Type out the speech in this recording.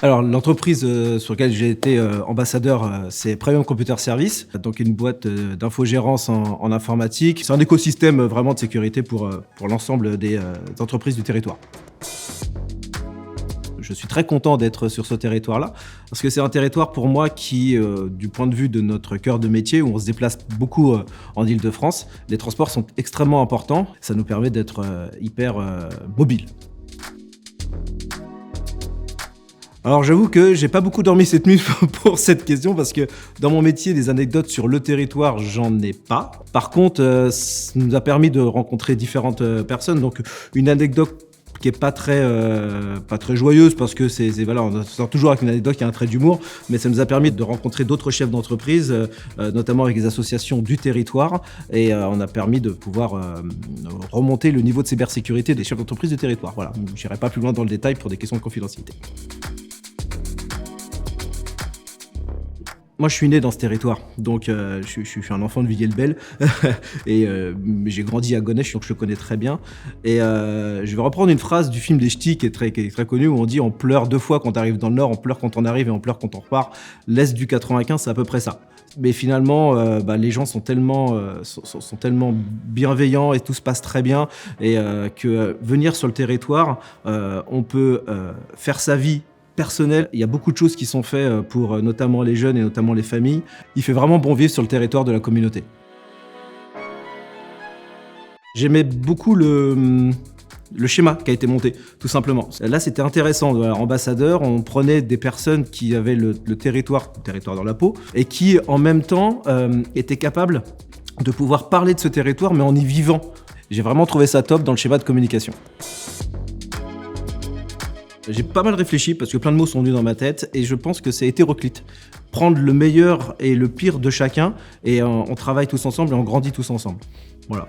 Alors, l'entreprise sur laquelle j'ai été ambassadeur, c'est Premium Computer Service, donc une boîte d'infogérance en informatique. C'est un écosystème vraiment de sécurité pour l'ensemble des entreprises du territoire. Je suis très content d'être sur ce territoire-là, parce que c'est un territoire pour moi qui, du point de vue de notre cœur de métier, où on se déplace beaucoup en Île-de-France, les transports sont extrêmement importants. Ça nous permet d'être hyper mobile. Alors j'avoue que j'ai pas beaucoup dormi cette nuit pour cette question parce que dans mon métier, des anecdotes sur le territoire, j'en ai pas. Par contre, ça nous a permis de rencontrer différentes personnes. Donc une anecdote qui est pas très joyeuse parce que voilà, on sort toujours avec une anecdote qui a un trait d'humour, mais ça nous a permis de rencontrer d'autres chefs d'entreprise, notamment avec les associations du territoire, et on a permis de pouvoir remonter le niveau de cybersécurité des chefs d'entreprise du territoire. Voilà, je n'irai pas plus loin dans le détail pour des questions de confidentialité. Moi, je suis né dans ce territoire, donc je suis un enfant de Villiers-le-Bel et j'ai grandi à Gonesse, donc je le connais très bien. Et je vais reprendre une phrase du film des Ch'tis qui est très connue, où on dit « on pleure 2 fois quand on arrive dans le Nord, on pleure quand on arrive et on pleure quand on repart ». L'Est du 95, c'est à peu près ça. Mais finalement, les gens sont tellement bienveillants et tout se passe très bien, et que venir sur le territoire, on peut faire sa vie personnel. Il y a beaucoup de choses qui sont faites pour notamment les jeunes et notamment les familles. Il fait vraiment bon vivre sur le territoire de la communauté. J'aimais beaucoup le schéma qui a été monté, tout simplement. Là, c'était intéressant. Alors, ambassadeur, on prenait des personnes qui avaient le territoire dans la peau, et qui, en même temps, étaient capables de pouvoir parler de ce territoire, mais en y vivant. J'ai vraiment trouvé ça top dans le schéma de communication. J'ai pas mal réfléchi parce que plein de mots sont venus dans ma tête, et je pense que c'est hétéroclite. Prendre le meilleur et le pire de chacun, et on travaille tous ensemble et on grandit tous ensemble. Voilà.